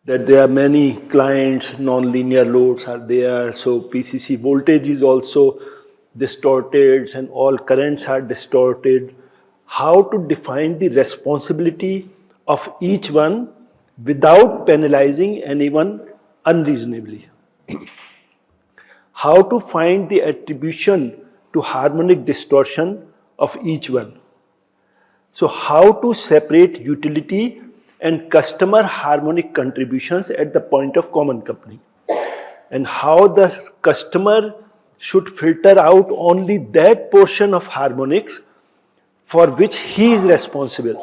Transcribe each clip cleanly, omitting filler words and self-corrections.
that there are many clients, non-linear loads are there, so PCC voltage is also distorted and all currents are distorted. How to define the responsibility of each one without penalizing anyone unreasonably? How to find the attribution to harmonic distortion of each one? So how to separate utility and customer harmonic contributions at the point of common coupling, and how the customer should filter out only that portion of harmonics for which he is responsible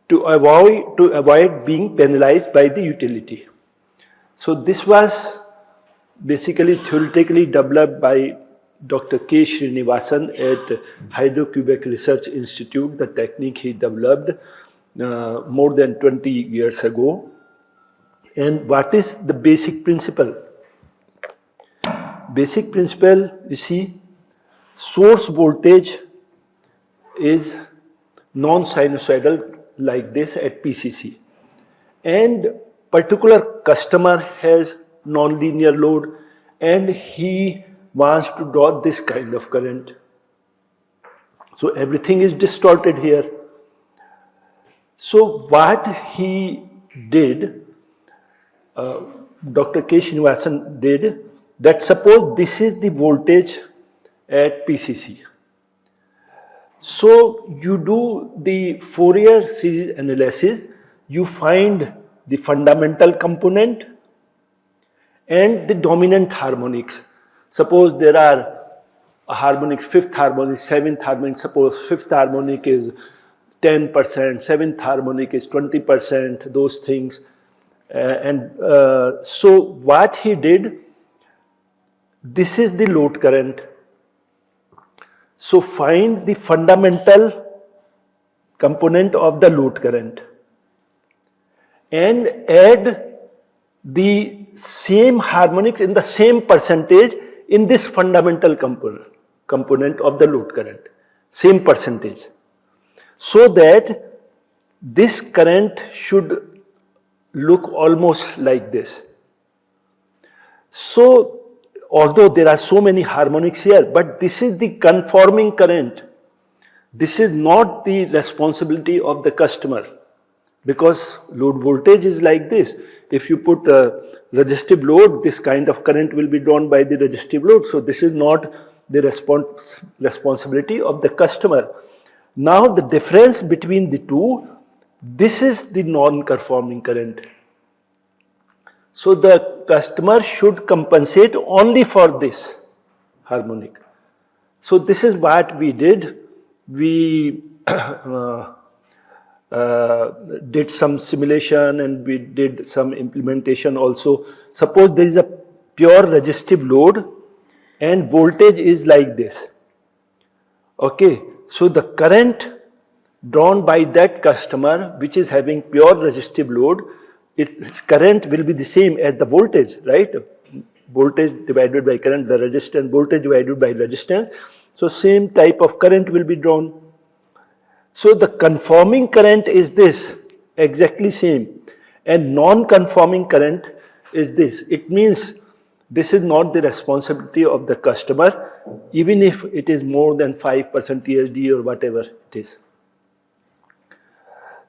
to avoid being penalized by the utility. So this was basically theoretically developed by Dr. K. Srinivasan at Hydro-Quebec Research Institute, the technique he developed more than 20 years ago. And what is the basic principle? Basic principle, you see, source voltage is non-sinusoidal like this at PCC, and particular customer has non-linear load and he wants to draw this kind of current. So everything is distorted here. So what he did, Dr. K. Srinivasan did, that suppose this is the voltage at PCC. So you do the Fourier series analysis, you find the fundamental component and the dominant harmonics. Suppose there are harmonics, fifth harmonic, seventh harmonic, suppose fifth harmonic is 10%, seventh harmonic is 20%, those things. So what he did, this is the load current. So find the fundamental component of the load current and add the same harmonics in the same percentage in this fundamental component of the load current, same percentage, so that this current should look almost like this. So although there are so many harmonics here, but this is the conforming current. This is not the responsibility of the customer, because load voltage is like this. If you put a resistive load, this kind of current will be drawn by the resistive load. So this is not the responsibility of the customer. Now the difference between the two, this is the non-conforming current. So the customer should compensate only for this harmonic. So this is what we did. We did some simulation and we did some implementation also. Suppose there is a pure resistive load and voltage is like this. Okay, so the current drawn by that customer which is having pure resistive load, its current will be the same as the voltage, right? Voltage divided by current, the resistance, voltage divided by resistance. So same type of current will be drawn. So the conforming current is this, exactly same, and non-conforming current is this. It means this is not the responsibility of the customer, even if it is more than 5% TSD or whatever it is.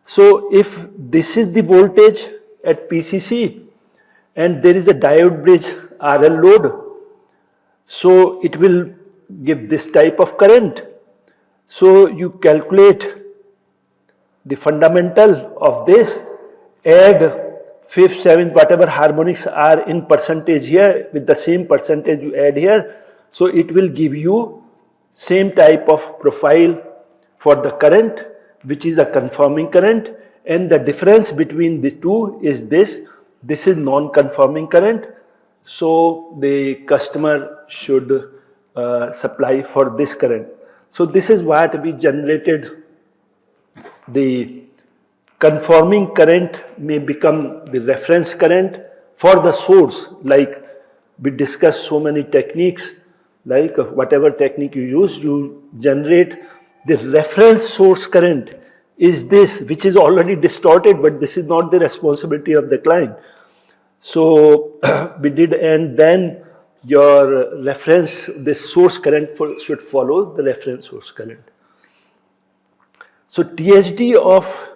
So if this is the voltage at PCC and there is a diode bridge RL load, so it will give this type of current. So you calculate the fundamental of this, add fifth, seventh, whatever harmonics are in percentage here, with the same percentage you add here. So it will give you same type of profile for the current, which is a conforming current, and the difference between the two is this. This is non-conforming current. So the customer should supply for this current. So this is what we generated. The conforming current may become the reference current for the source. Like we discussed so many techniques, like whatever technique you use, you generate the reference source current is this, which is already distorted, but this is not the responsibility of the client. So we did, and then your reference, this source current should follow the reference source current. So THD of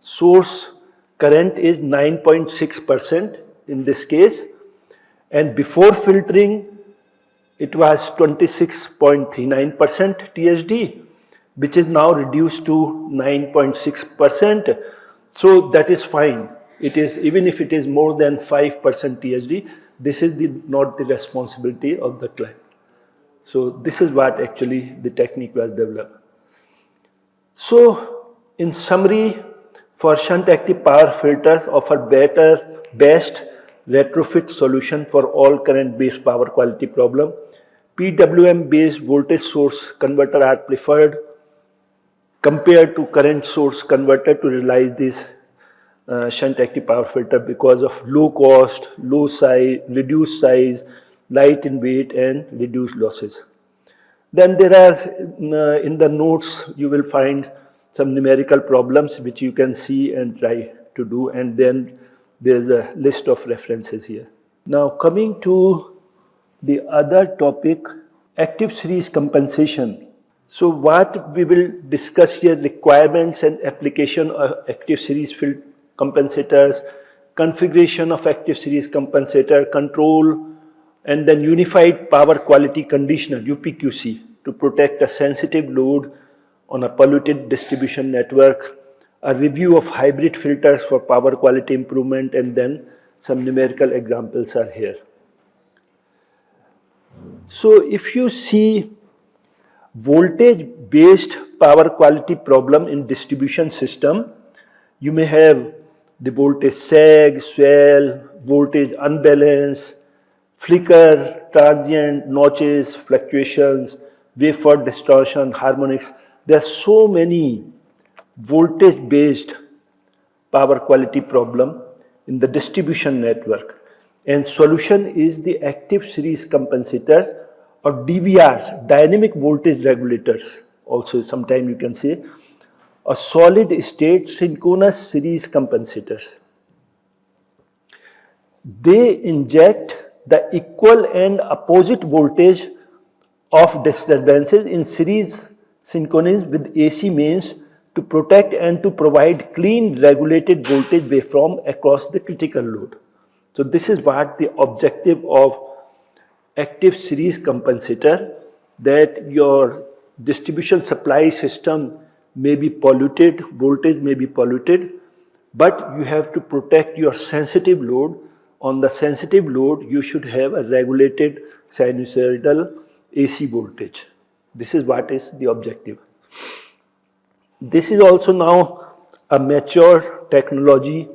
source current is 9.6% in this case, and before filtering it was 26.39% THD, which is now reduced to 9.6%. So that is fine. It is, even if it is more than 5% THD, this is not the responsibility of the client. So this is what actually the technique was developed. So in summary, for shunt active power filters offer best retrofit solution for all current based power quality problem. PWM based voltage source converter are preferred compared to current source converter to realize this shunt active power filter because of low cost, low size, reduced size, light in weight and reduced losses. Then there are in the notes you will find some numerical problems which you can see and try to do, and then there is a list of references here. Now coming to the other topic, active series compensation. So what we will discuss here, requirements and application of active series field compensators, configuration of active series compensator, control, and then unified power quality conditioner UPQC to protect a sensitive load on a polluted distribution network, a review of hybrid filters for power quality improvement, and then some numerical examples are here. So if you see voltage based power quality problem in distribution system, you may have the voltage sag, swell, voltage unbalance, flicker, transient, notches, fluctuations, waveform distortion, harmonics. There are so many voltage based power quality problem in the distribution network, and solution is the active series compensators or DVRs, dynamic voltage regulators. Also sometime you can say a solid state synchronous series compensators. They inject the equal and opposite voltage of disturbances in series synchronous with AC mains to protect and to provide clean regulated voltage waveform across the critical load. So this is what the objective of active series compensator, that your distribution supply system may be polluted, voltage may be polluted, but you have to protect your sensitive load. On the sensitive load, you should have a regulated sinusoidal AC voltage. This is what is the objective. This is also now a mature technology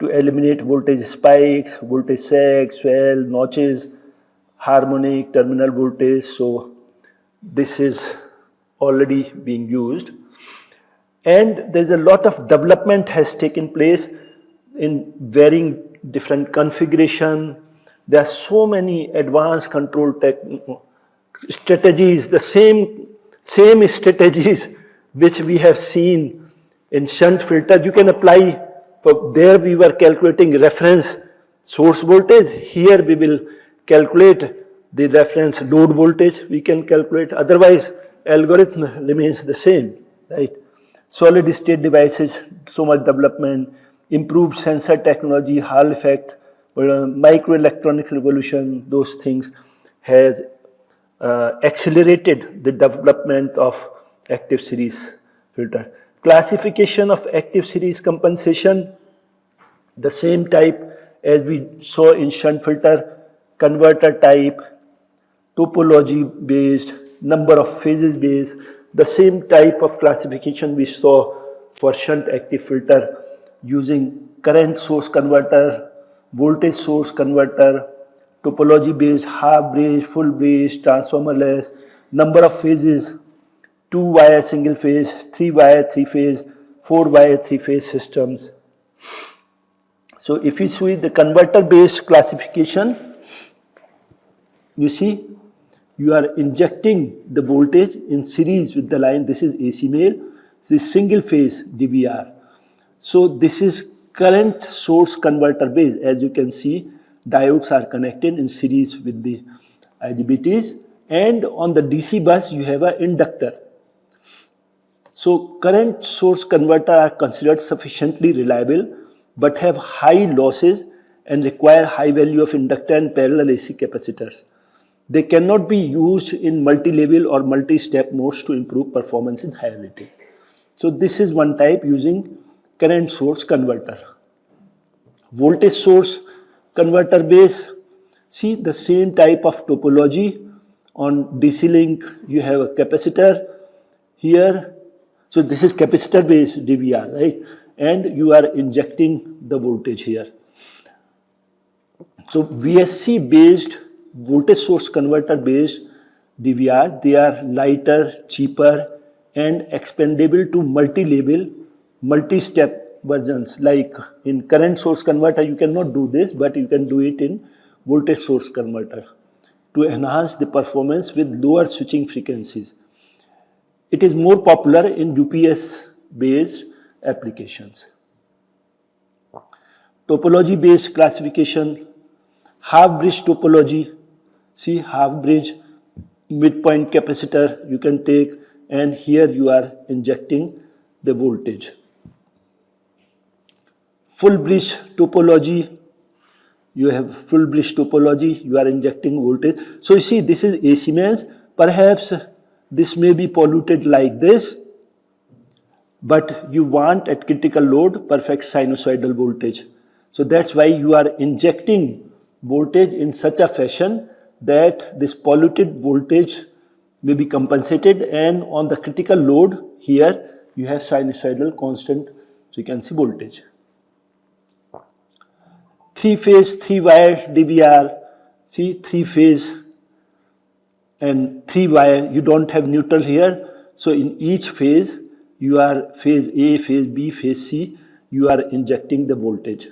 to eliminate voltage spikes, voltage sag, swell, notches, harmonic, terminal voltage. So this is already being used. And there's a lot of development has taken place in varying different configuration. There are so many advanced control strategies, the same strategies which we have seen in shunt filter. You can apply. For there we were calculating reference source voltage. Here we will calculate the reference load voltage. We can calculate. Otherwise, algorithm remains the same, right? Solid state devices, so much development, improved sensor technology, Hall effect, microelectronics revolution. Those things has accelerated the development of active series filter. Classification of active series compensation, the same type as we saw in shunt filter, converter type, topology based, number of phases based, the same type of classification we saw for shunt active filter using current source converter, voltage source converter, topology based, half bridge, full bridge, transformerless, number of phases, 2-wire single phase, 3-wire 3-phase, 4-wire 3-phase systems. So if you see the converter based classification, you see you are injecting the voltage in series with the line. This is AC male. the single phase DVR. So this is current source converter base. As you can see, diodes are connected in series with the IGBTs, and on the DC bus you have an inductor. So current source converter are considered sufficiently reliable but have high losses and require high value of inductor and parallel AC capacitors. They cannot be used in multi-level or multi-step modes to improve performance in higher rating. So this is one type using current source converter. Voltage source converter base, see the same type of topology. On DC link you have a capacitor here. So this is capacitor based DVR, right? And you are injecting the voltage here. So VSC based voltage source converter based DVR, they are lighter, cheaper and expandable to multi-level, multi-step versions. Like in current source converter you cannot do this, but you can do it in voltage source converter to enhance the performance with lower switching frequencies. It is more popular in UPS based applications. Topology based classification, half bridge topology. See, half bridge, midpoint capacitor you can take, and here you are injecting the voltage. Full bridge topology, you have full bridge topology, you are injecting voltage. So you see, this is AC mains. Perhaps this may be polluted like this, but you want at critical load perfect sinusoidal voltage. So that's why you are injecting voltage in such a fashion that this polluted voltage may be compensated, and on the critical load here you have sinusoidal constant, so you can see voltage. 3-phase, 3-wire DVR, see 3-phase and 3-wire, you don't have neutral here, so in each phase you are phase A, phase B, phase C, you are injecting the voltage.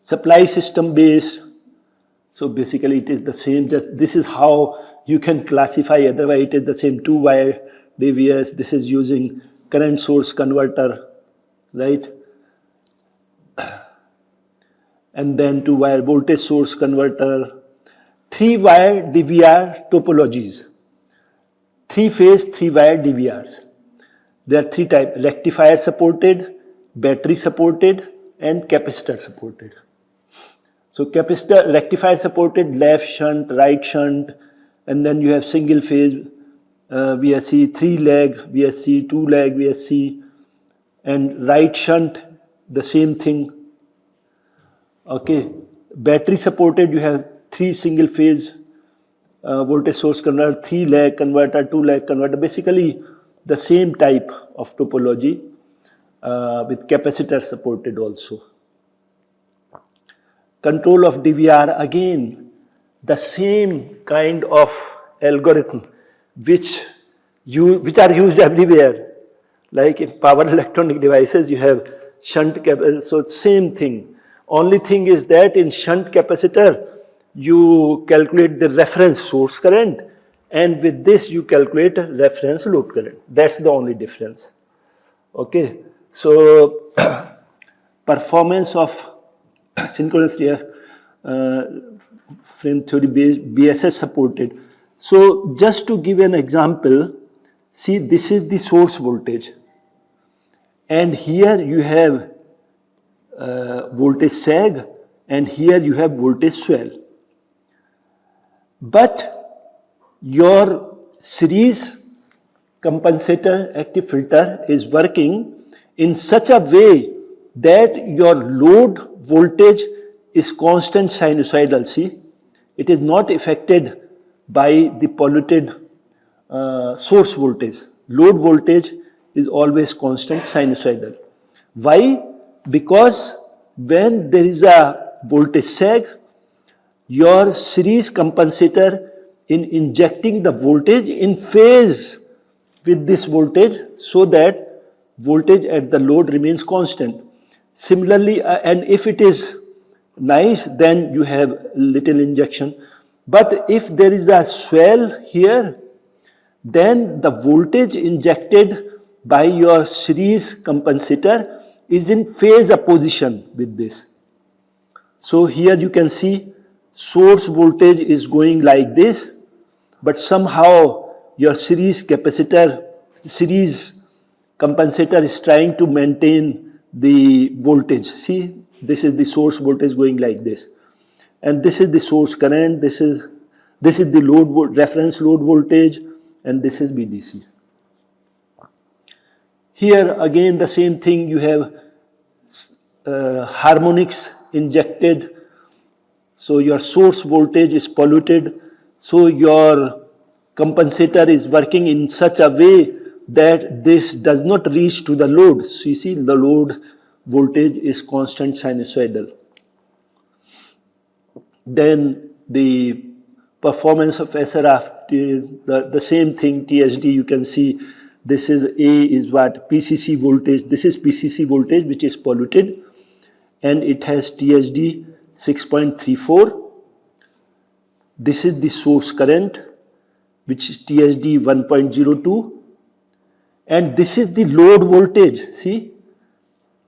Supply system base, so basically it is the same, just this is how you can classify, otherwise it is the same 2-wire DVS, this is using current source converter, right? And then 2-wire voltage source converter. 3-wire DVR topologies, 3-phase 3-wire DVRs. There are 3 types: rectifier supported, battery supported and capacitor supported. So capacitor, rectifier supported, left shunt, right shunt, and then you have single phase VSC, 3-leg VSC, 2-leg VSC, and right shunt, the same thing. Okay, battery supported, you have 3 single phase voltage source converter, 3-leg converter, 2-leg converter, basically the same type of topology with capacitor supported also. Control of DVR, again the same kind of algorithm which are used everywhere. Like in power electronic devices you have shunt capacitor, so same thing. Only thing is that in shunt capacitor you calculate the reference source current, and with this you calculate reference load current. That's the only difference. Okay, so performance of synchronous frame theory based BSS supported. So just to give an example, see this is the source voltage and here you have voltage sag and here you have voltage swell. But your series compensator active filter is working in such a way that your load voltage is constant sinusoidal. See, it is not affected by the polluted source voltage. Load voltage is always constant sinusoidal. Why? Because when there is a voltage sag, your series compensator in injecting the voltage in phase with this voltage so that voltage at the load remains constant. Similarly, and if it is nice, then you have little injection. But if there is a swell here, then the voltage injected by your series compensator is in phase opposition with this. So here you can see source voltage is going like this, but somehow your series compensator is trying to maintain the voltage. See, this is the source voltage going like this, and this is the source current, this is the reference load voltage, and this is VDC. Here again the same thing, you have harmonics injected, so your source voltage is polluted, so your compensator is working in such a way that this does not reach to the load. So you see the load voltage is constant sinusoidal. Then the performance of SRF is the same thing, TSD. You can see this is A is what? PCC voltage. This is PCC voltage which is polluted, and it has TSD 6.34. This is the source current, which is TSD 1.02, and this is the load voltage. See,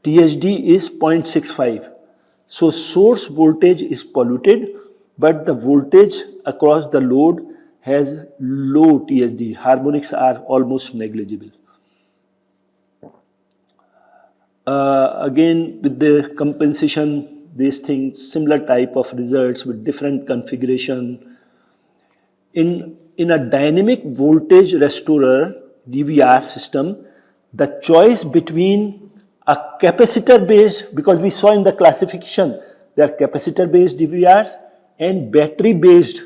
TSD is 0.65. So source voltage is polluted, but the voltage across the load has low TSD. Harmonics are almost negligible. Again, with the compensation, these things, similar type of results with different configuration. In a dynamic voltage restorer DVR system, the choice between a capacitor based, because we saw in the classification there are capacitor based DVRs and battery based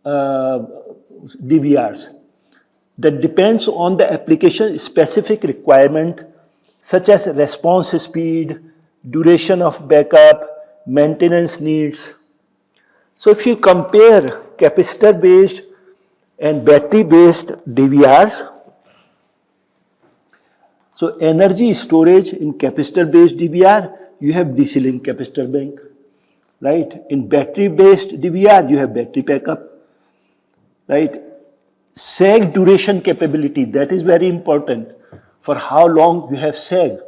DVRs, that depends on the application specific requirement such as response speed, duration of backup, maintenance needs. So if you compare capacitor based and battery based DVRs, so energy storage in capacitor based DVR, you have DC link capacitor bank, right? In battery based DVR, you have battery backup, right? Sag duration capability, that is very important for how long you have sag.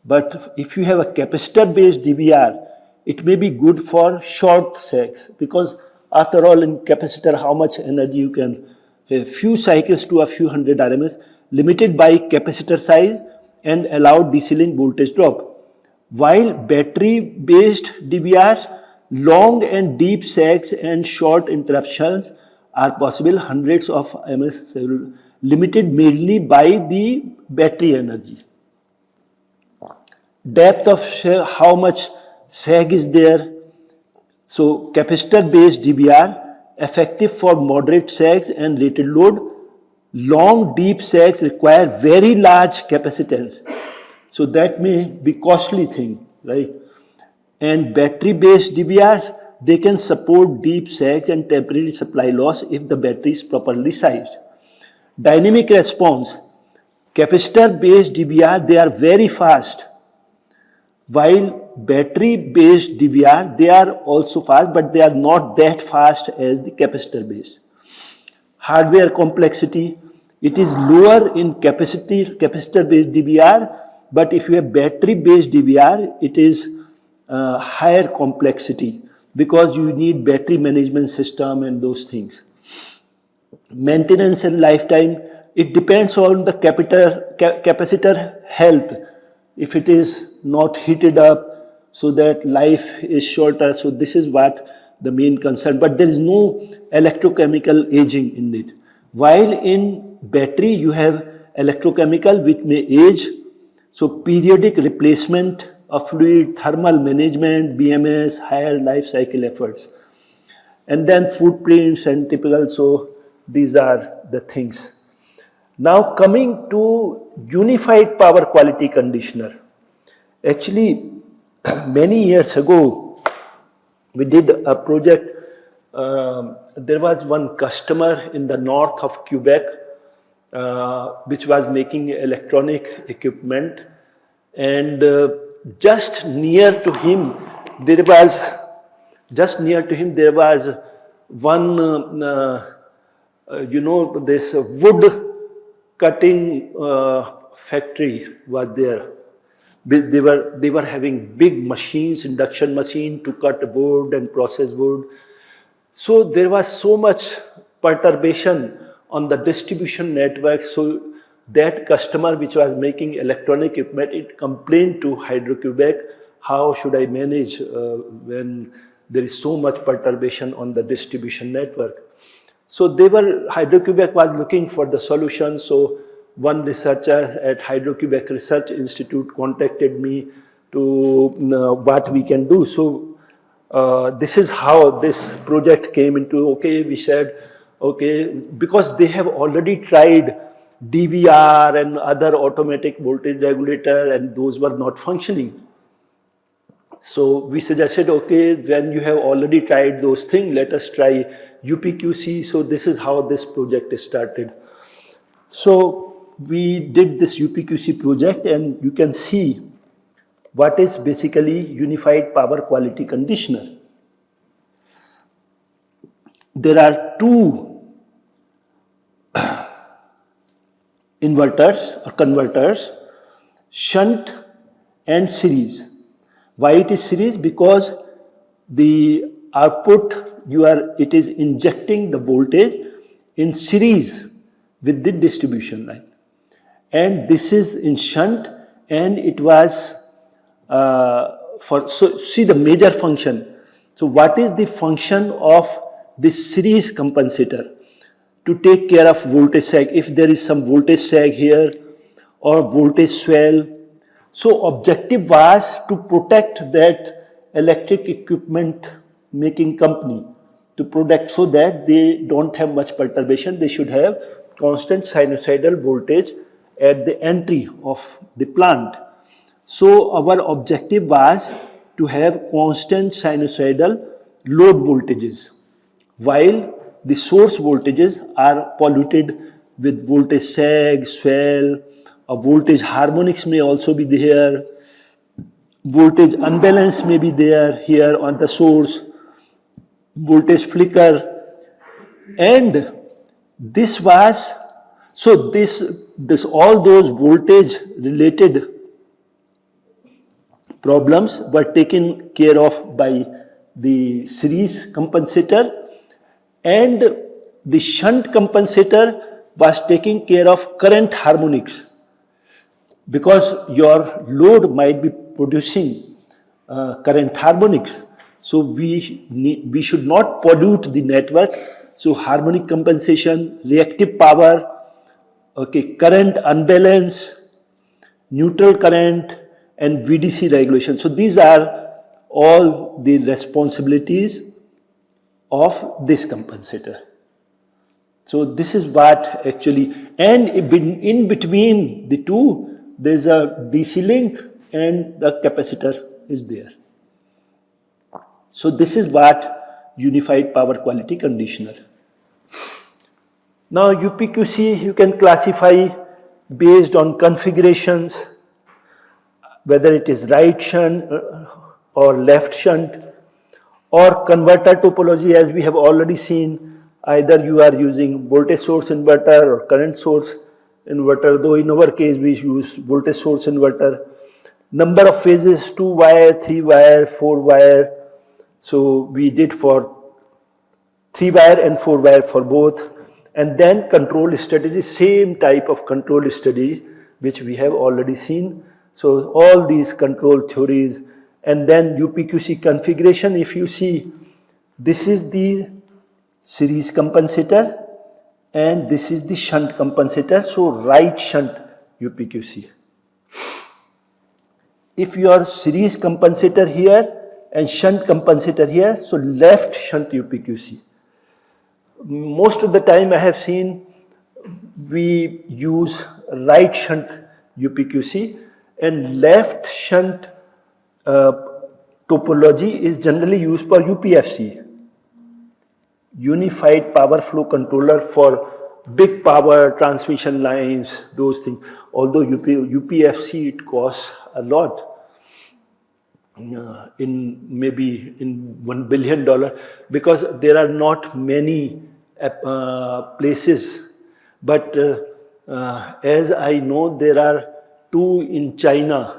But if you have a capacitor based DVR, it may be good for short sags, because after all in capacitor how much energy you can, a few cycles to a few hundred RMS, limited by capacitor size and allowed DC link voltage drop. While battery based DVRs, long and deep sags and short interruptions are possible, hundreds of ms, limited mainly by the battery energy. Depth of how much sag is there. So capacitor based DVR effective for moderate sags and rated load. Long deep sags require very large capacitance, so that may be costly thing, right? And battery based DVRs, they can support deep sags and temporary supply loss if the battery is properly sized. Dynamic response, capacitor based DVR, they are very fast, while battery based DVR, they are also fast, but they are not that fast as the capacitor based. Hardware complexity, it is lower in capacitor based DVR, but if you have battery based DVR, it is higher complexity, because you need battery management system and those things. Maintenance and lifetime, it depends on the capacitor health. If it is not heated up, so that life is shorter, so this is what the main concern, but there is no electrochemical aging in it. While in battery you have electrochemical which may age, so periodic replacement of fluid, thermal management, BMS, higher life cycle efforts. And then footprints and typical, so these are the things. Now coming to unified power quality conditioner. Actually, many years ago, we did a project. There was one customer in the north of Quebec which was making electronic equipment, and just near to him there was one this wood cutting factory was there. They were having big machines, induction machine to cut wood and process wood. So there was so much perturbation on the distribution network. So that customer which was making electronic equipment, it complained to Hydro-Quebec, how should I manage when there is so much perturbation on the distribution network. So Hydro-Quebec was looking for the solution. So one researcher at Hydro-Quebec Research Institute contacted me to what we can do. So this is how this project came into. Okay, we said, okay, because they have already tried DVR and other automatic voltage regulator and those were not functioning. So we suggested, okay, when you have already tried those things, let us try UPQC. So this is how this project started. So we did this UPQC project, and you can see what is basically Unified Power Quality Conditioner. There are two inverters or converters, shunt and series. Why it is series? Because the output it is injecting the voltage in series with the distribution line, and this is in shunt, and it was so see the major function. So what is the function of this series compensator? To take care of voltage sag, if there is some voltage sag here or voltage swell. So objective was to protect that electric equipment making company, to protect so that they don't have much perturbation. They should have constant sinusoidal voltage at the entry of the plant. So our objective was to have constant sinusoidal load voltages, while the source voltages are polluted with voltage sag, swell, or voltage harmonics may also be there, voltage unbalance may be there here on the source, voltage flicker, and this was, so this all those voltage related problems were taken care of by the series compensator, and the shunt compensator was taking care of current harmonics, because your load might be producing current harmonics. So we should not pollute the network. So harmonic compensation, reactive power, okay, current unbalance, neutral current, and VDC regulation. So these are all the responsibilities of this compensator. So this is what actually, and in between the two, there is a DC link and the capacitor is there. So this is what Unified Power Quality Conditioner. Now UPQC you can classify based on configurations, whether it is right shunt or left shunt, or converter topology, as we have already seen. Either you are using voltage source inverter or current source inverter, though in our case we use voltage source inverter. Number of phases, 2 wire, 3 wire, 4 wire. So we did for 3 wire and 4 wire for both. And then control strategy, same type of control strategy which we have already seen. So all these control theories, and then UPQC configuration. If you see, this is the series compensator and this is the shunt compensator. So right shunt UPQC. If your series compensator here and shunt compensator here, so left shunt UPQC. Most of the time I have seen we use right shunt UPQC, and left shunt topology is generally used for UPFC, Unified Power Flow Controller, for big power transmission lines, those things. Although UPFC it costs a lot, maybe in $1 billion, because there are not many places, but as I know, there are two in China,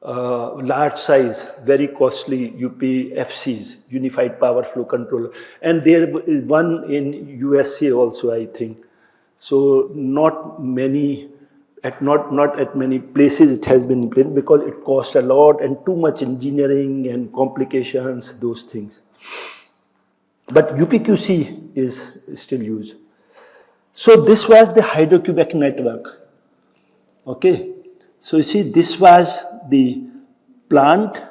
large size, very costly UPFCs, Unified Power Flow Controller, and there is one in USA also, I think. So not at many places it has been implemented because it costs a lot and too much engineering and complications, those things. But UPQC is still used. So this was the Hydro-Quebec network. Okay, so you see, this was the plant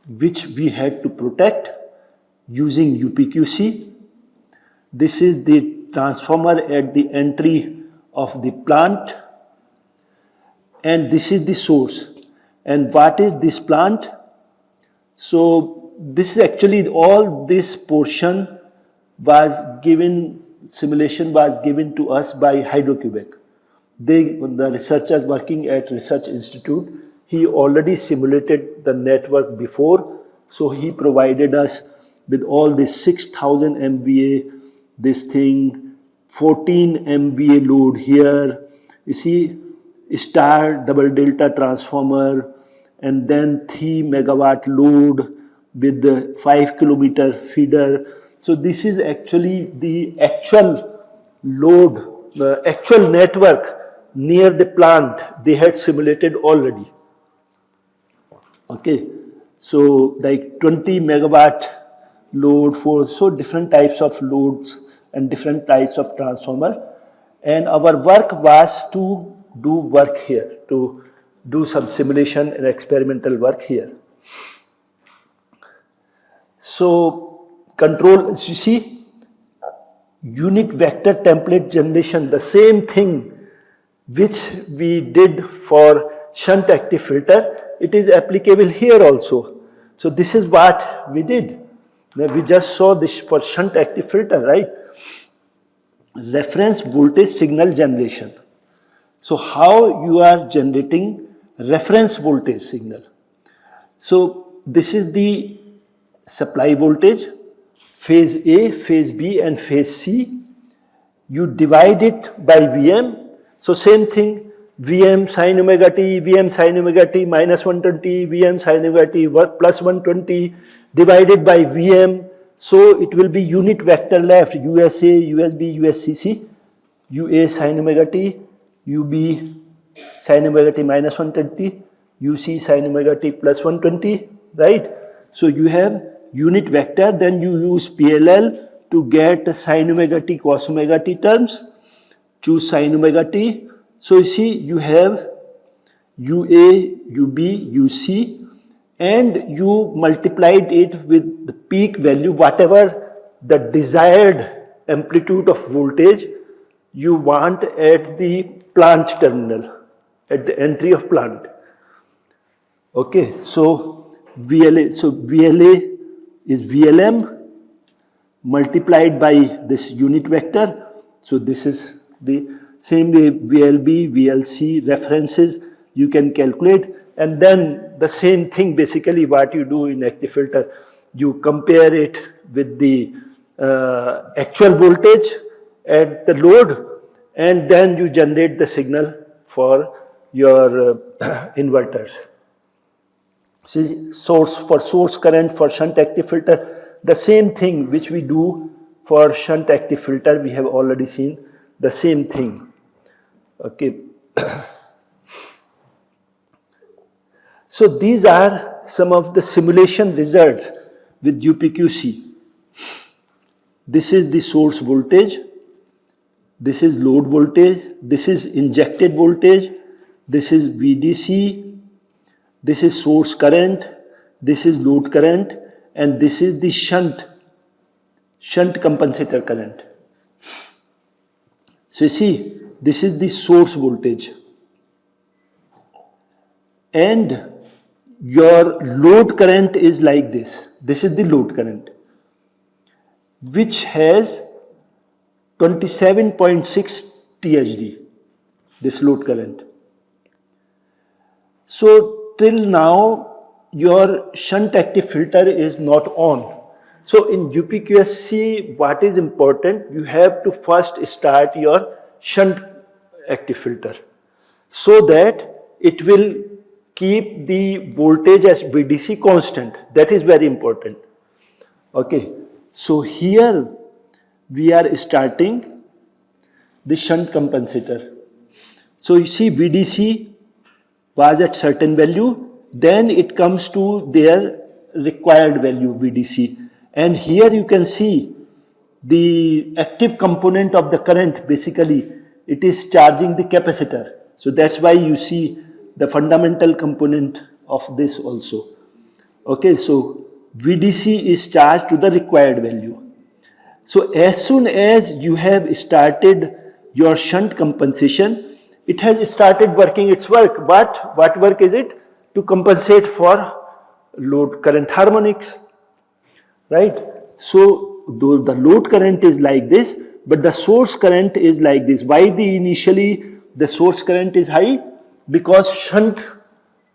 which we had to protect using UPQC. This is the transformer at the entry of the plant, and this is the source. And what is this plant? So this is actually all this portion was given, simulation was given to us by Hydro-Quebec. The researchers working at Research Institute, he already simulated the network before, so he provided us with all this 6000 MVA, this thing, 14 MVA load here, you see, star double delta transformer, and then 3 megawatt load with the 5 kilometer feeder. So this is actually the actual load, the actual network near the plant they had simulated already. Okay, so like 20 megawatt load for so different types of loads and different types of transformer, and our work was to do work here, to do some simulation and experimental work here. So control, you see, unit vector template generation, the same thing which we did for shunt active filter, it is applicable here also. So this is what we did. Now we just saw this for shunt active filter, right? Reference voltage signal generation. So how you are generating reference voltage signal? So this is the supply voltage, phase A, phase B and phase C. You divide it by Vm. So same thing, Vm sin omega t, Vm sin omega t minus 120, Vm sin omega t plus 120 divided by Vm. So it will be unit vector left, USA, USB, USCC, UA sin omega t, UB sin omega t minus 120, UC sin omega t plus 120, right? So you have unit vector, then you use PLL to get sin omega t cos omega t terms, choose sin omega t. So you see, you have UA, UB, UC, and you multiplied it with the peak value, whatever the desired amplitude of voltage you want at the plant terminal, at the entry of plant. Okay, so VLA, so VLA is VLM multiplied by this unit vector. So this is the same way VLB, VLC references you can calculate, and then the same thing basically what you do in active filter, you compare it with the actual voltage at the load, and then you generate the signal for your inverters. See, source current for shunt active filter, the same thing which we do for shunt active filter, we have already seen the same thing. Okay. So these are some of the simulation results with UPQC. This is the source voltage, this is load voltage, this is injected voltage, this is VDC, this is source current, this is load current, and this is the shunt compensator current. So you see, this is the source voltage, and your load current is like this. This is the load current, which has 27.6 THD, this load current. So till now your shunt active filter is not on. So in UPQC, what is important? You have to first start your shunt active filter so that it will keep the voltage as VDC constant. That is very important. Okay, so here we are starting the shunt compensator. So you see VDC was at certain value, then it comes to their required value VDC, and here you can see the active component of the current, basically it is charging the capacitor. So that's why you see the fundamental component of this also. Okay, so VDC is charged to the required value. So as soon as you have started your shunt compensation, it has started working its work. What work is it? To compensate for load current harmonics, right? So the load current is like this, but the source current is like this. Why initially the source current is high? Because shunt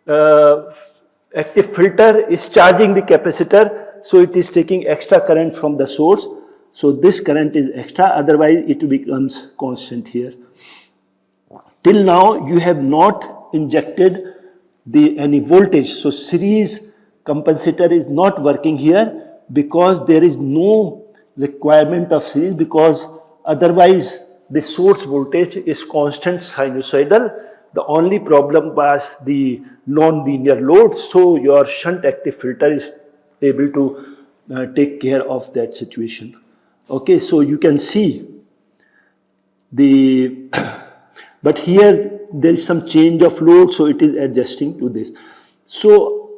active filter is charging the capacitor, so it is taking extra current from the source. So this current is extra, otherwise it becomes constant here. Till now you have not injected any voltage, so series compensator is not working here because there is no requirement of series, because otherwise the source voltage is constant sinusoidal. The only problem was the non-linear load, so your shunt active filter is able to take care of that situation. Okay, so you can see the but here there is some change of load, so it is adjusting to this. So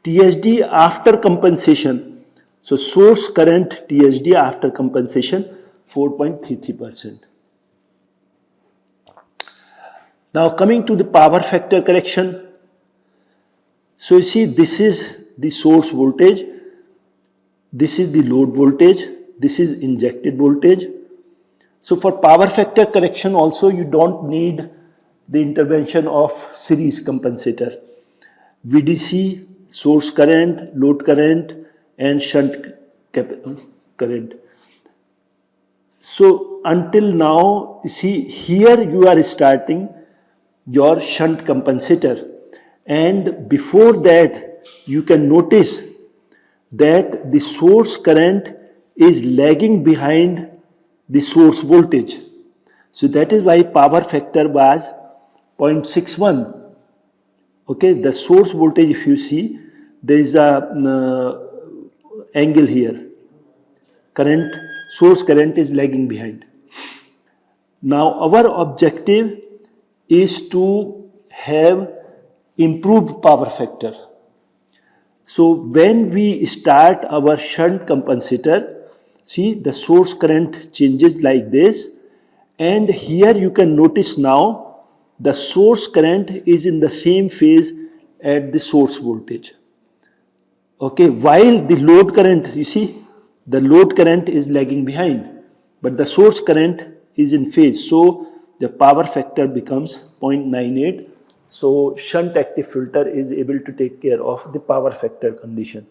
TSD after compensation, so source current TSD after compensation 4.33%. Now coming to the power factor correction. So you see, this is the source voltage, this is the load voltage, this is injected voltage. So for power factor correction also you don't need the intervention of series compensator. VDC, source current, load current and shunt current. So until now, you see here you are starting your shunt compensator, and before that you can notice that the source current is lagging behind the source voltage. So that is why power factor was 0.61. Okay, the source voltage, if you see, there is a angle here. Source current is lagging behind. Now our objective is to have improved power factor. So when we start our shunt compensator, see the source current changes like this, and here you can notice now the source current is in the same phase at the source voltage. Okay, while the load current, you see, the load current is lagging behind, but the source current is in phase. So the power factor becomes 0.98. So shunt active filter is able to take care of the power factor condition.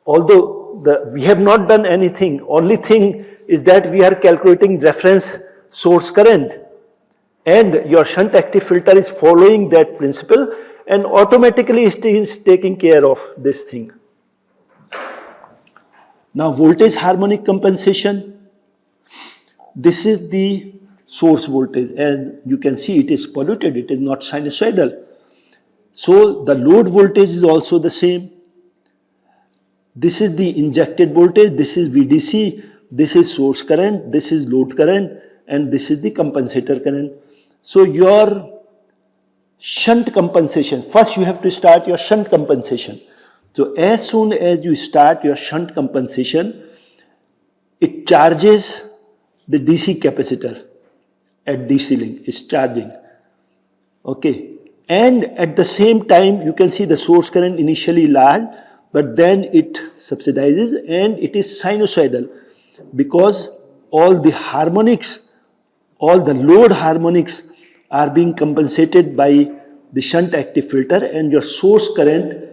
Although we have not done anything, only thing is that we are calculating reference source current, and your shunt active filter is following that principle and automatically is taking care of this thing. Now voltage harmonic compensation, this is the source voltage, and you can see it is polluted, it is not sinusoidal. So the load voltage is also the same. This is the injected voltage, this is VDC, this is source current, this is load current, and this is the compensator current. So your shunt compensation, first you have to start your shunt compensation. So as soon as you start your shunt compensation, it charges the DC capacitor at DC link, is charging. Okay, and at the same time you can see the source current initially large, but then it subsidizes and it is sinusoidal because all the harmonics, all the load harmonics are being compensated by the shunt active filter, and your source current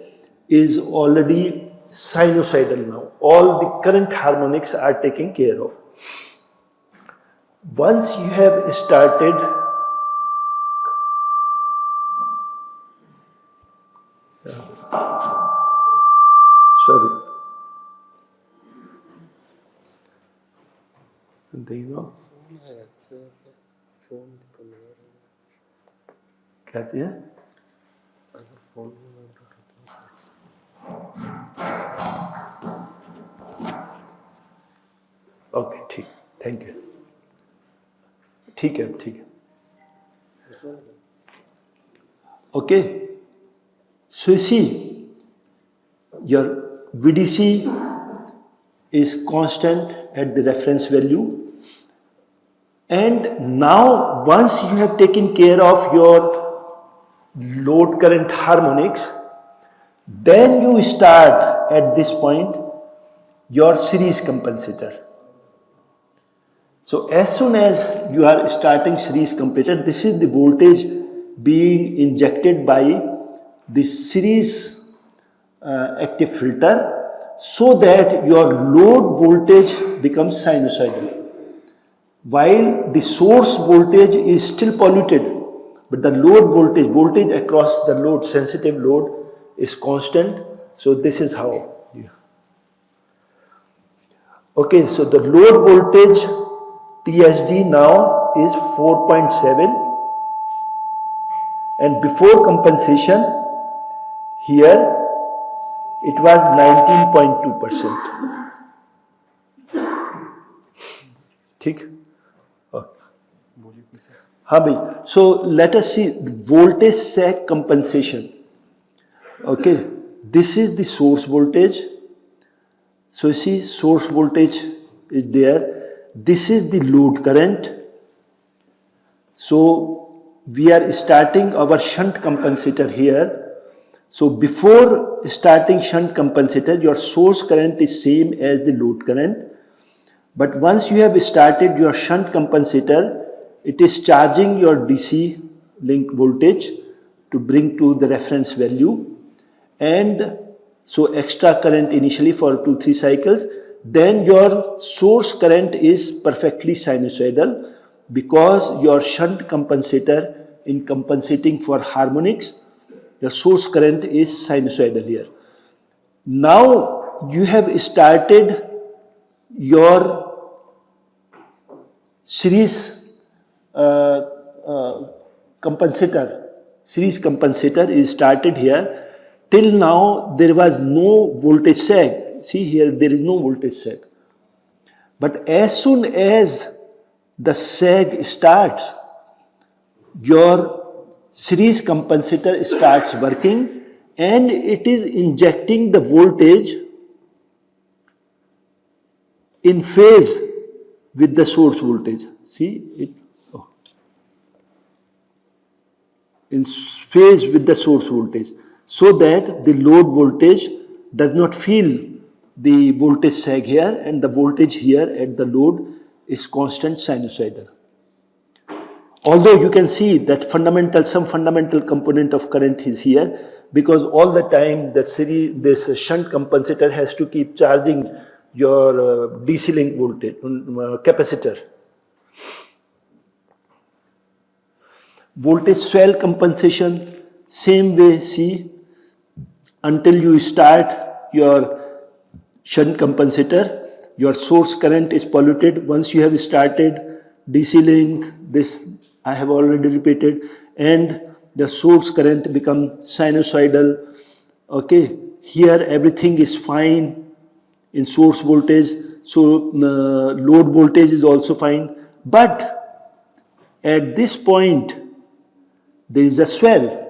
is already sinusoidal now. All the current harmonics are taken care of. Once you have started sorry, क्या दिया? Okay ठीक, thank you, ठीक है ठीक है, okay. So you see, your VDC is constant at the reference value, and now once you have taken care of your load current harmonics, then you start at this point your series compensator. So as soon as you are starting series compensator, this is the voltage being injected by the series active filter, so that your load voltage becomes sinusoidal, while the source voltage is still polluted, but the load voltage across the load, sensitive load, is constant. So this is how. Okay, so the load voltage TSD now is 4.7, and before compensation here it was 19.2%. ठीक? हाँ भाई. So let us see voltage sag compensation. Okay, this is the source voltage. So you see, source voltage is there. This is the load current. So we are starting our shunt compensator here. So before starting shunt compensator, your source current is same as the load current. But once you have started your shunt compensator, it is charging your DC link voltage to bring to the reference value, and so extra current initially for 2-3 cycles. Then your source current is perfectly sinusoidal, because your shunt compensator, in compensating for harmonics, the source current is sinusoidal here. Now you have started your series compensator. Series compensator is started here. Till now there was no voltage sag. See here, there is no voltage sag. But as soon as the sag starts, your series compensator starts working, and it is injecting the voltage in phase with the source voltage. See it, in phase with the source voltage, so that the load voltage does not feel the voltage sag here, and the voltage here at the load is constant sinusoidal. Although you can see that some fundamental component of current is here, because all the time this shunt compensator has to keep charging your DC link voltage capacitor. Voltage swell compensation, same way. See, until you start your shunt compensator, your source current is polluted. Once you have started DC link, this I have already repeated, and the source current becomes sinusoidal. Okay, here everything is fine in source voltage, so load voltage is also fine, but at this point there is a swell.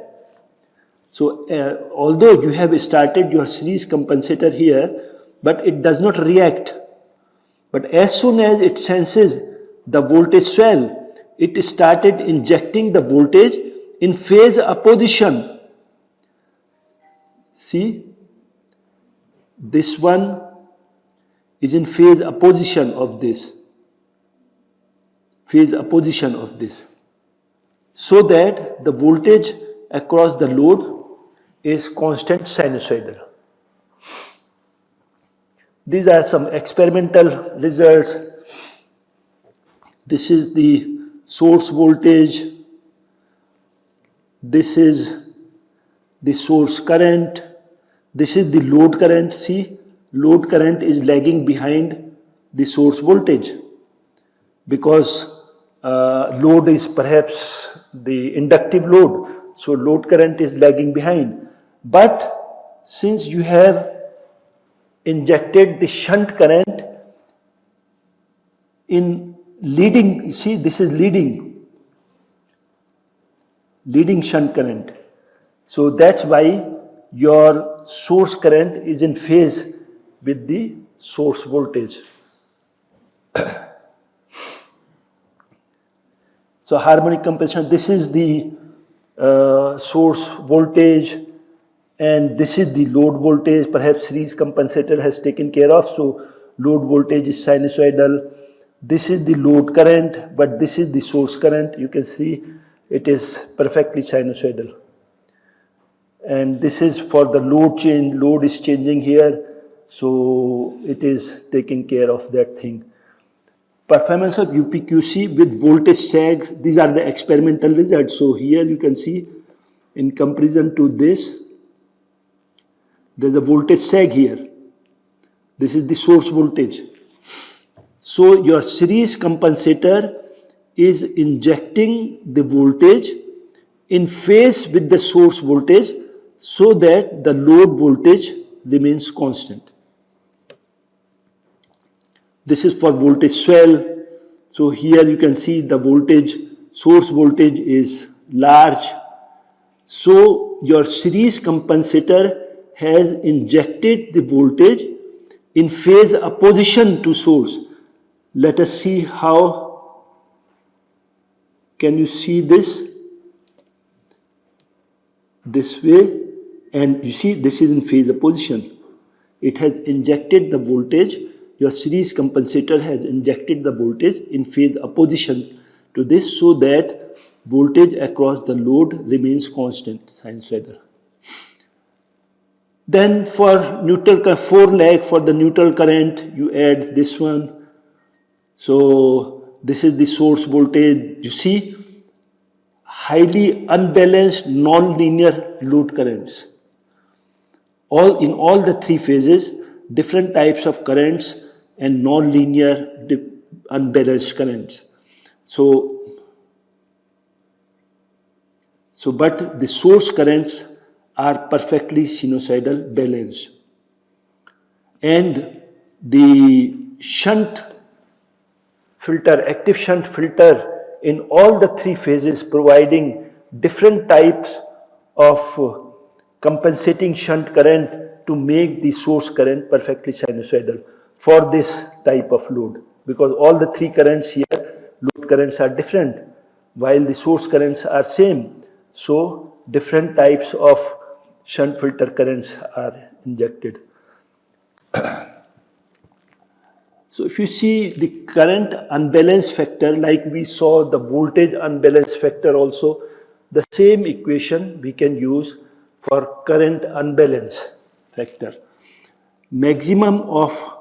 So although you have started your series compensator here, but it does not react. But as soon as it senses the voltage swell, it started injecting the voltage in phase opposition. See, this one is in phase opposition of this. Phase opposition of this. So that the voltage across the load is constant sinusoidal. These are some experimental results. This is the source voltage. This is the source current. This is the load current. See, load current is lagging behind the source voltage because load is perhaps the inductive load. So load current is lagging behind. But since you have injected the shunt current in leading, see, this is leading shunt current. So that's why your source current is in phase with the source voltage. So harmonic compensation, this is the source voltage and this is the load voltage. Perhaps series compensator has taken care of, so load voltage is sinusoidal. This is the load current, but this is the source current. You can see it is perfectly sinusoidal. And this is for the load change. Load is changing here, so it is taking care of that thing. Performance of UPQC with voltage sag. These are the experimental results. So here you can see in comparison to this, there is a voltage sag here. This is the source voltage. So your series compensator is injecting the voltage in phase with the source voltage so that the load voltage remains constant. This is for voltage swell. So here you can see the voltage, source voltage is large. So your series compensator has injected the voltage in phase opposition to source. Let us see how. Can you see this? This way, and you see this is in phase opposition. It has injected the voltage. Your series compensator has injected the voltage in phase opposition to this so that voltage across the load remains constant, sinusoidal. Then for neutral 4 lag, for the neutral current, you add this one. So this is the source voltage. You see, highly unbalanced non-linear load currents. In all the 3 phases, different types of currents and non-linear unbalanced currents. But the source currents are perfectly sinusoidal balanced. And the shunt filter, active shunt filter in all the 3 phases providing different types of compensating shunt current to make the source current perfectly sinusoidal for this type of load, because all the 3 currents here, load currents are different while the source currents are same. So different types of shunt filter currents are injected. So if you see the current unbalance factor, like we saw the voltage unbalance factor also, the same equation we can use for current unbalance factor. Maximum of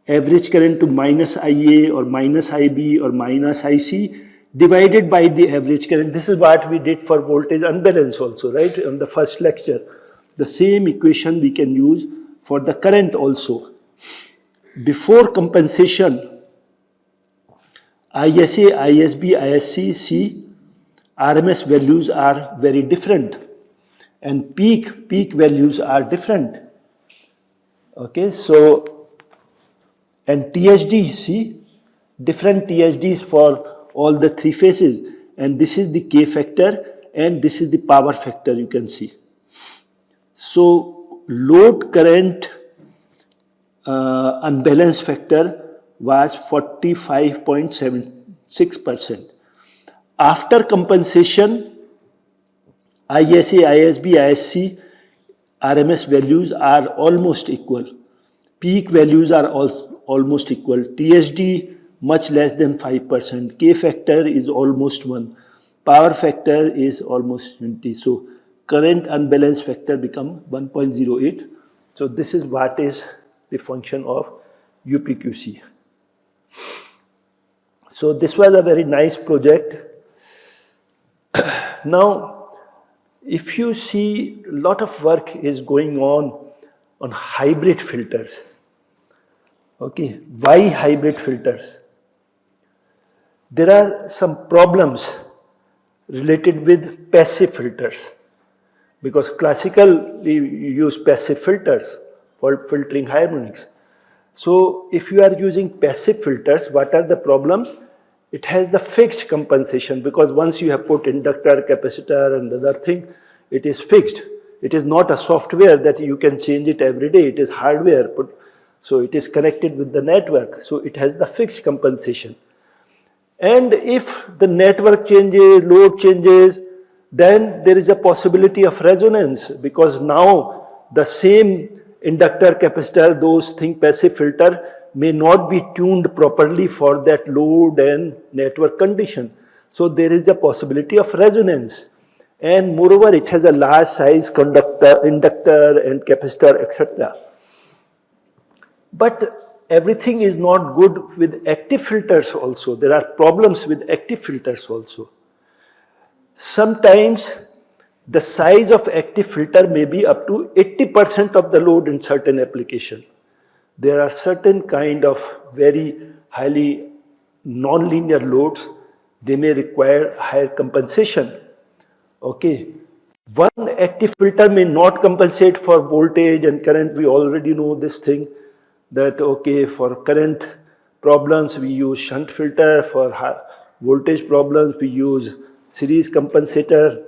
average current to minus IA or minus IB or minus IC divided by the average current. This is what we did for voltage unbalance also, right? On the first lecture. The same equation we can use for the current also. Before compensation, ISA, ISB, ISC, RMS values are very different and peak values are different. Okay, so, and THD, see, different THDs for all the 3 phases, and this is the K factor and this is the power factor, you can see. So load current unbalance factor was 45.76%. After compensation, ISA, ISB, ISC RMS values are almost equal. Peak values are almost equal. THD much less than 5%. K factor is almost 1. Power factor is almost 20. So current unbalance factor become 1.08. So this is what is the function of UPQC. So this was a very nice project. Now, if you see, a lot of work is going on hybrid filters. Okay, why hybrid filters? There are some problems related with passive filters, because classically you use passive filters for filtering harmonics. So if you are using passive filters, what are the problems? It has the fixed compensation, because once you have put inductor, capacitor and other thing, it is fixed. It is not a software that you can change it every day. It is hardware, so it is connected with the network. So it has the fixed compensation. And if the network changes, load changes, then there is a possibility of resonance, because now the same inductor, capacitor, those things, passive filter may not be tuned properly for that load and network condition. So there is a possibility of resonance. And moreover, it has a large size conductor, inductor and capacitor, etc. But everything is not good with active filters also. There are problems with active filters also. Sometimes the size of active filter may be up to 80% of the load in certain application. There are certain kind of very highly nonlinear loads. They may require higher compensation. Okay. One active filter may not compensate for voltage and current. We already know this thing, that okay, for current problems we use shunt filter, for high voltage problems we use series compensator.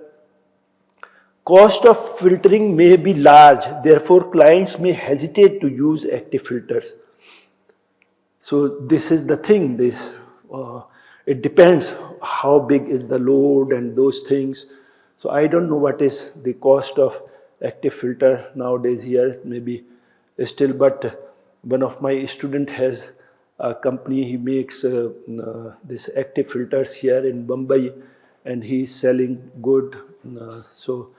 Cost of filtering may be large, therefore clients may hesitate to use active filters. So this is the thing, it depends how big is the load and those things. So I don't know what is the cost of active filter nowadays here, maybe still, but one of my student has a company, he makes this active filters here in Mumbai, and he is selling good. So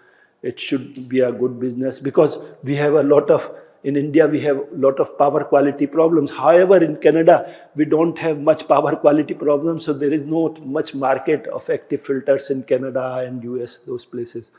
it should be a good business, because we have a lot of, in India we have a lot of power quality problems. However, in Canada we don't have much power quality problems, so there is not much market of active filters in Canada and US, those places.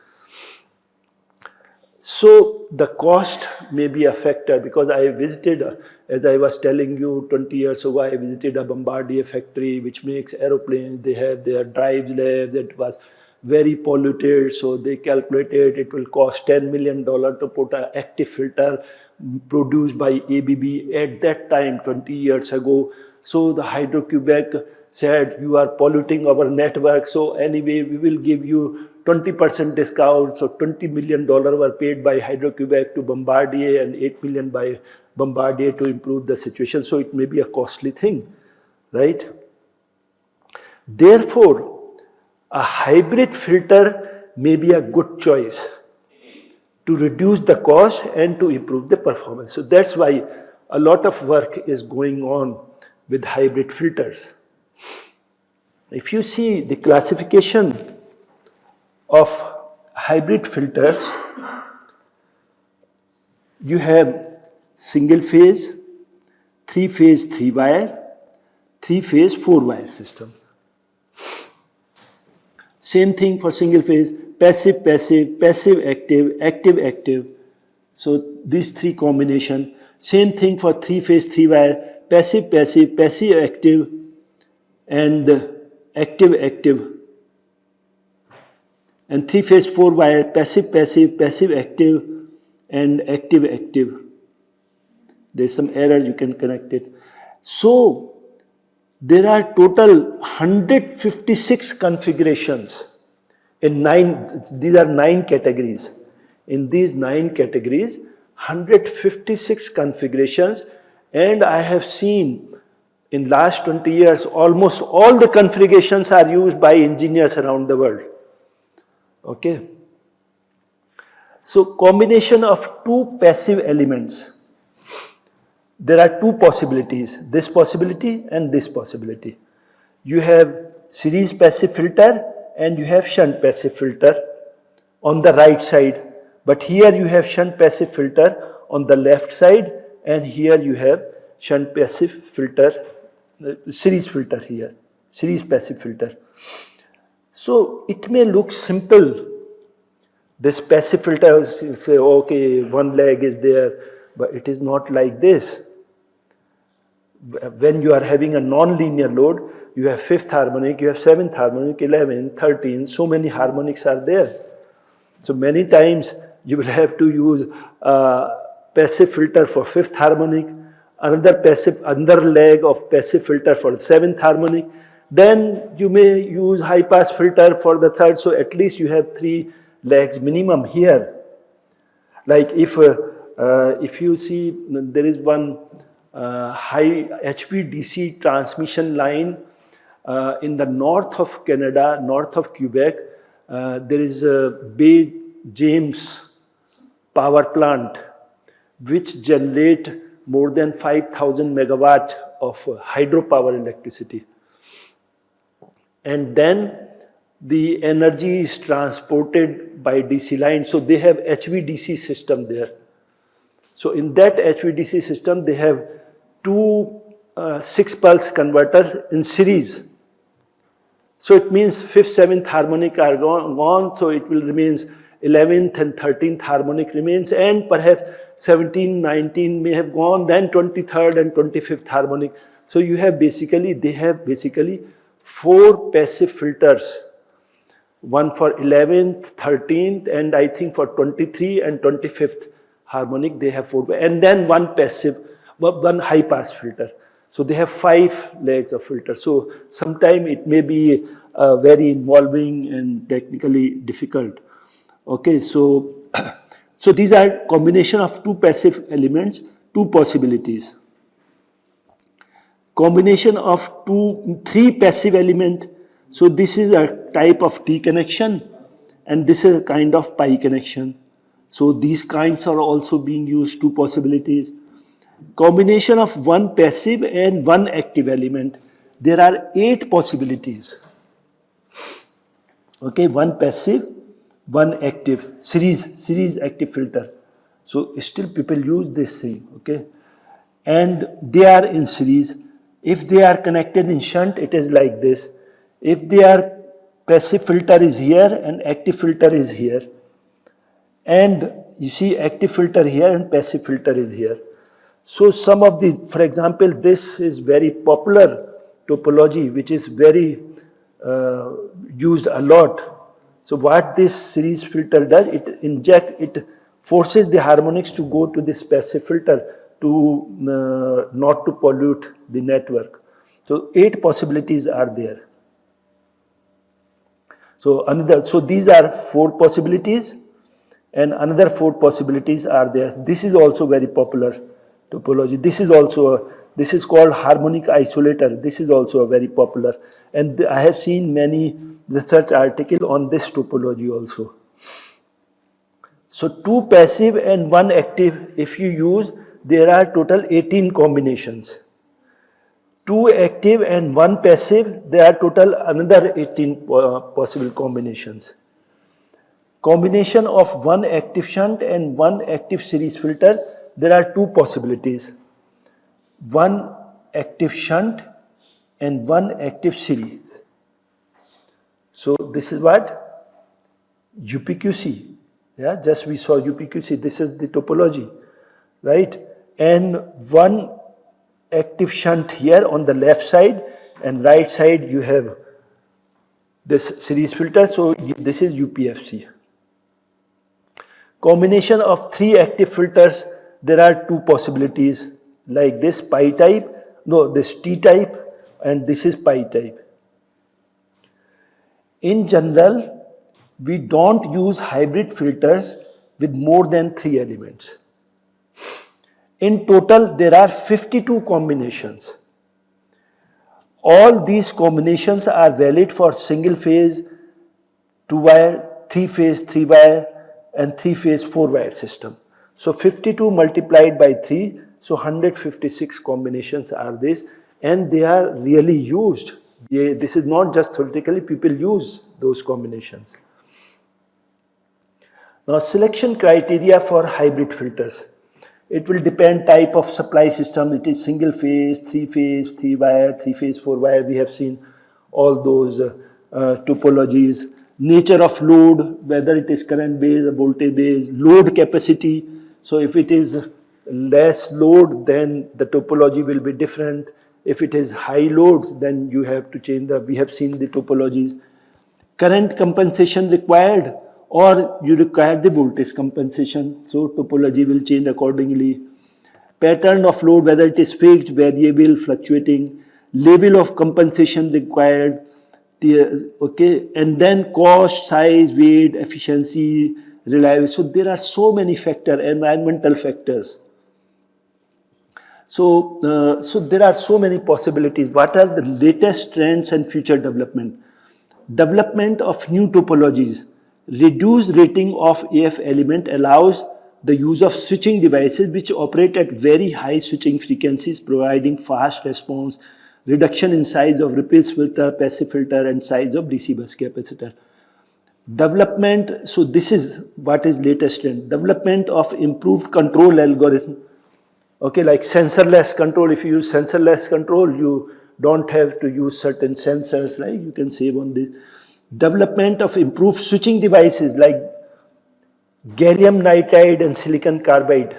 So the cost may be a factor, because I visited, as I was telling you 20 years ago, I visited a Bombardier factory which makes aeroplanes. They have their drives labs. It was very polluted, so they calculated it will cost $10 million to put an active filter produced by ABB at that time, 20 years ago. So the Hydro-Quebec said, you are polluting our network, so anyway we will give you 20% discount. So $20 million were paid by Hydro-Quebec to Bombardier and $8 million by Bombardier to improve the situation. So it may be a costly thing, right? Therefore, a hybrid filter may be a good choice to reduce the cost and to improve the performance. So that's why a lot of work is going on with hybrid filters. If you see the classification of hybrid filters, you have single phase, three phase, three wire, three phase, four wire system. Same thing for single phase, passive, passive, passive, active, active, active. So these three combination. Same thing for three phase, three wire, passive, passive, passive, active, and active, active. And three phase, four wire, passive, passive, passive, active, and active, active. There's some error, you can connect it. So there are total 156 configurations in these are 9 categories. In these 9 categories, 156 configurations, and I have seen in last 20 years, almost all the configurations are used by engineers around the world. Okay. So combination of two passive elements. There are two possibilities, this possibility and this possibility. You have series passive filter and you have shunt passive filter on the right side. But here you have shunt passive filter on the left side, and here you have shunt passive filter, series filter here, series passive filter. So it may look simple. This passive filter, you say, okay, one leg is there, but it is not like this. When you are having a non-linear load, you have fifth harmonic, you have seventh harmonic, 11, 13, so many harmonics are there. So many times you will have to use passive filter for fifth harmonic, another leg of passive filter for seventh harmonic. Then you may use high pass filter for the third. So at least you have 3 legs minimum here. Like if you see, there is one high HVDC transmission line in the north of Canada, north of Quebec. There is a Bay James power plant which generate more than 5,000 megawatt of hydropower electricity. And then the energy is transported by DC line. So they have HVDC system there. So in that HVDC system, they have 2 6-pulse converters in series. So it means 5th, 7th harmonic are gone, so it will remains 11th and 13th harmonic remains, and perhaps 17, 19 may have gone, then 23rd and 25th harmonic. So you have basically, they have basically 4 passive filters, one for 11th, 13th, and I think for 23 and 25th harmonic they have 4, and then one passive, one high pass filter. So they have 5 legs of filter. So sometimes it may be very involving and technically difficult. Okay, so so these are combination of 2 passive elements, 2 possibilities. Combination of 3 passive element. So this is a type of T connection, and this is a kind of pi connection. So these kinds are also being used, 2 possibilities. Combination of 1 passive and 1 active element. There are 8 possibilities. Okay, 1 passive, 1 active, series active filter. So still people use this thing, okay. And they are in series. If they are connected in shunt, it is like this. If they are passive filter is here and active filter is here. And you see active filter here and passive filter is here. So some of the, for example, this is very popular topology which is very used a lot. So what this series filter does, it forces the harmonics to go to this passive filter to not to pollute the network. So 8 possibilities are there. So these are 4 possibilities, and another 4 possibilities are there. This is also very popular topology. This is called harmonic isolator. This is also a very popular, and I have seen many research articles on this topology also. So 2 passive and 1 active, if you use, there are total 18 combinations. 2 active and 1 passive, there are total another 18 possible combinations. Combination of 1 active shunt and 1 active series filter, there are 2 possibilities. 1 active shunt and 1 active series. So this is what? UPQC. Yeah, just we saw UPQC. This is the topology, right? And 1 active shunt here on the left side, and right side you have this series filter. So this is UPFC. Combination of 3 active filters, there are 2 possibilities, like this pi type, no, this T type, and this is pi type. In general, we don't use hybrid filters with more than 3 elements. In total, there are 52 combinations. All these combinations are valid for single phase, 2-wire, 3-phase, 3-wire, and 3-phase, 4-wire system. So 52 multiplied by 3, so 156 combinations are this, and they are really used. This is not just theoretically, people use those combinations. Now selection criteria for hybrid filters. It will depend type of supply system. It is single phase, three phase, three wire, three phase, four wire. We have seen all those topologies. Nature of load, whether it is current based or voltage based, load capacity. So if it is less load, then the topology will be different. If it is high loads, then you have to change we have seen the topologies. Current compensation required, or you require the voltage compensation, so topology will change accordingly. Pattern of load, whether it is fixed, variable, fluctuating, level of compensation required, okay, and then cost, size, weight, efficiency, reliability. So there are so many factors, environmental factors. So there are so many possibilities. What are the latest trends and future development? Development of new topologies. Reduced rating of AF element allows the use of switching devices which operate at very high switching frequencies, providing fast response, reduction in size of replace filter, passive filter, and size of DC bus capacitor. Development, so this is what is latest trend. Development of improved control algorithm. Okay, like sensorless control. If you use sensorless control, you don't have to use certain sensors, right? You can save on this. Development of improved switching devices like gallium nitride and silicon carbide.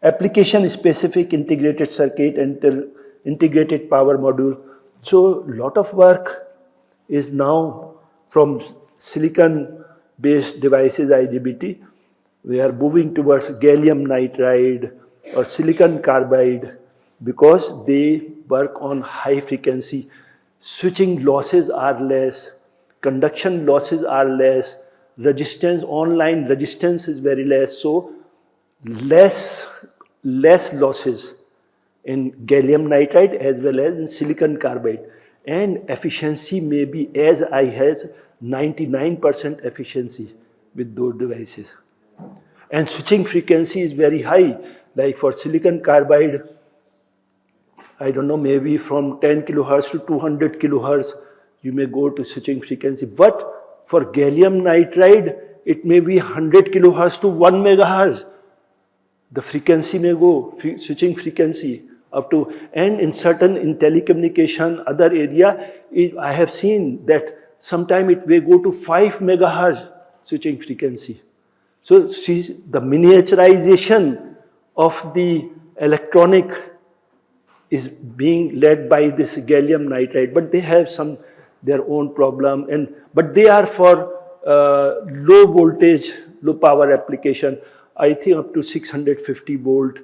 Application specific integrated circuit and integrated power module. So lot of work is now from silicon based devices, IGBT. We are moving towards gallium nitride or silicon carbide because they work on high frequency. Switching losses are less, conduction losses are less, resistance, online resistance is very less, so less losses in gallium nitride as well as in silicon carbide, and efficiency may be as high as 99% efficiency with those devices. And switching frequency is very high, like for silicon carbide, I don't know, maybe from 10 kilohertz to 200 kilohertz, you may go to switching frequency. But for gallium nitride, it may be 100 kilohertz to 1 megahertz. The frequency may go, switching frequency up to, and in certain in telecommunication, other area, I have seen that sometime it may go to 5 megahertz switching frequency. So see, the miniaturization of the electronic is being led by this gallium nitride, but they have their own problem, but they are for low voltage, low power application. I think up to 650 volt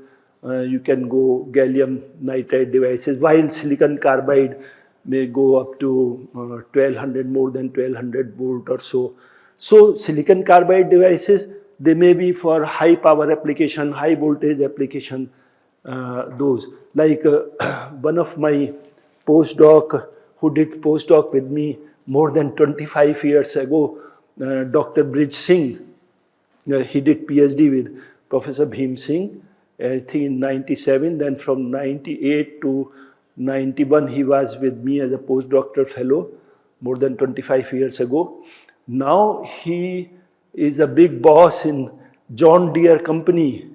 you can go gallium nitride devices, while silicon carbide may go up to 1200, more than 1200 volt or so. So silicon carbide devices, they may be for high power application, high voltage application, those. Like one of my postdoc who did postdoc with me more than 25 years ago, Dr. Brij Singh, he did PhD with Professor Bhim Singh, I think in 97, then from 98 to 91 he was with me as a postdoctoral fellow more than 25 years ago. Now he is a big boss in John Deere company.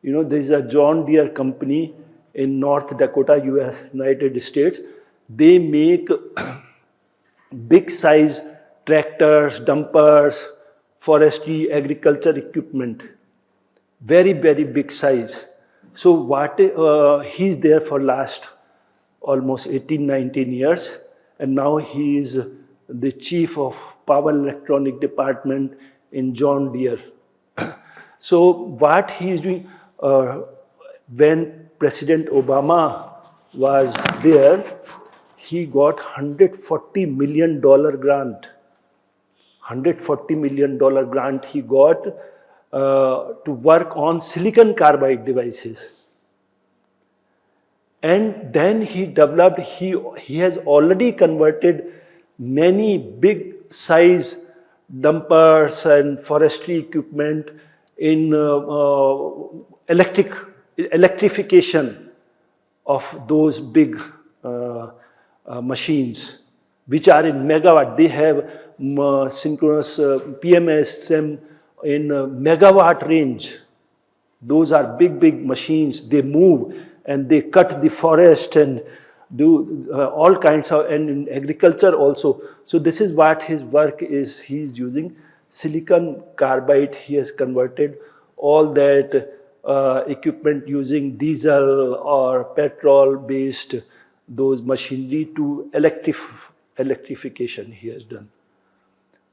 You know, there is a John Deere company in North Dakota, US, United States. They make big size tractors, dumpers, forestry, agriculture equipment. Very, very big size. So what he's there for last almost 18, 19 years, and now he is the chief of power electronic department in John Deere. So what he is doing, when President Obama was there, he got $140 million grant. $140 million grant he got to work on silicon carbide devices. And then he developed, he has already converted many big size dumpers and forestry equipment in electrification of those big machines, which are in megawatt. They have synchronous PMS in megawatt range. Those are big, big machines. They move and they cut the forest and do all kinds of, and in agriculture also. So this is what his work is. He is using silicon carbide. He has converted all that equipment using diesel or petrol based those machinery to electrification he has done.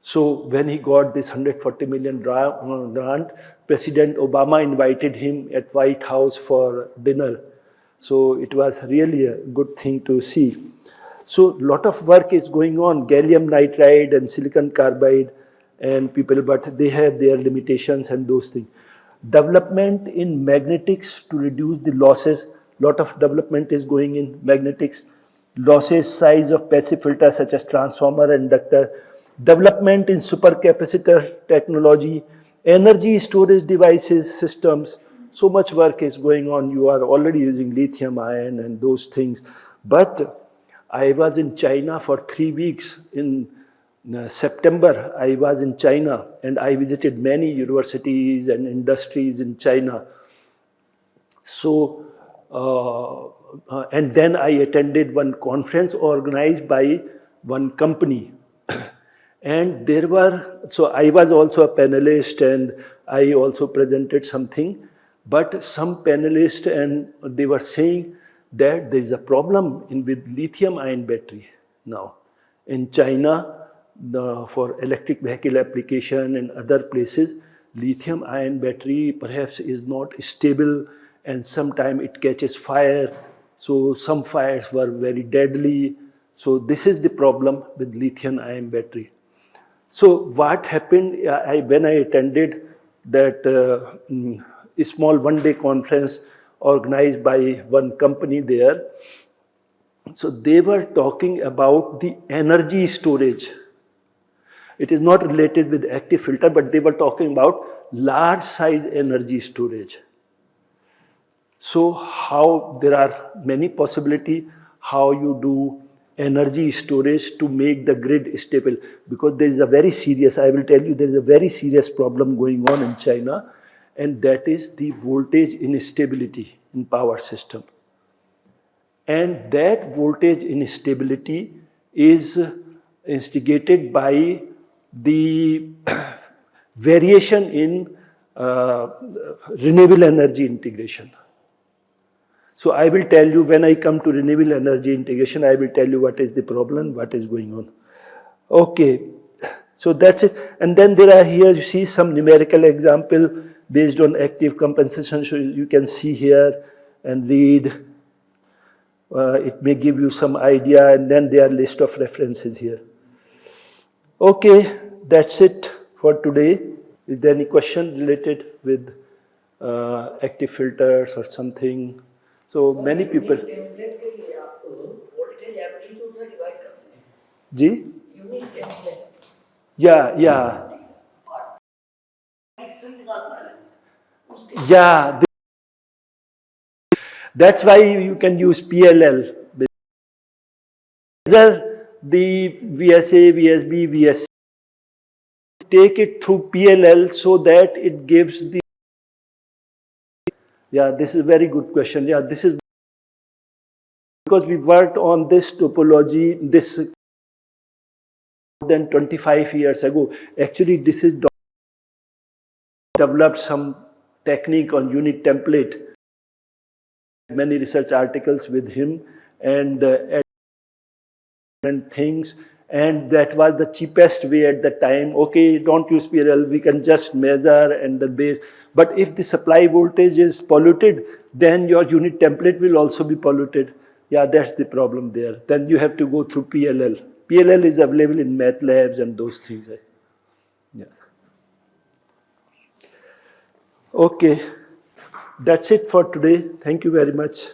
So when he got this 140 million grant, President Obama invited him at White House for dinner. So it was really a good thing to see. So a lot of work is going on, gallium nitride and silicon carbide and people, but they have their limitations and those things. Development in magnetics to reduce the losses. Lot of development is going in magnetics. Losses size of passive filters such as transformer and inductor. Development in supercapacitor technology. Energy storage devices, systems. So much work is going on. You are already using lithium ion and those things. But I was in China for 3 weeks in September. I was in China and I visited many universities and industries in China. So, and then I attended one conference organized by one company. And there were, so I was also a panelist and I also presented something. But some panelists, and they were saying that there is a problem with lithium ion battery now. In China, for electric vehicle application and other places, lithium ion battery perhaps is not stable and sometimes it catches fire. So some fires were very deadly. So this is the problem with lithium ion battery. So what happened when I attended that small one-day conference organized by one company there. So they were talking about the energy storage. It is not related with active filter, but they were talking about large size energy storage. So how there are many possibilities how you do energy storage to make the grid stable, because there is a very serious, I will tell you, there is a very serious problem going on in China, and that is the voltage instability in power system. And that voltage instability is instigated by the variation in renewable energy integration. So I will tell you when I come to renewable energy integration, I will tell you what is the problem, what is going on. Okay, so that's it. And then there are here, you see some numerical example based on active compensation. So you can see here and read. It may give you some idea, and then there are list of references here. Okay, that's it for today. Is there any question related with active filters or something? So many people. Ji? Yeah. Yeah. That's why you can use PLL. Measure the VSA, VSB, VSC. Take it through PLL so that it gives the. Yeah, this is a very good question. Yeah, this is because we worked on this topology this more than 25 years ago. Actually, this is developed some technique on unit template. Many research articles with him and things, and that was the cheapest way at the time. Okay, don't use PLL, we can just measure and the base. But if the supply voltage is polluted, then your unit template will also be polluted. Yeah, that's the problem there. Then you have to go through PLL. PLL is available in math labs and those things. Yeah. Okay, that's it for today. Thank you very much.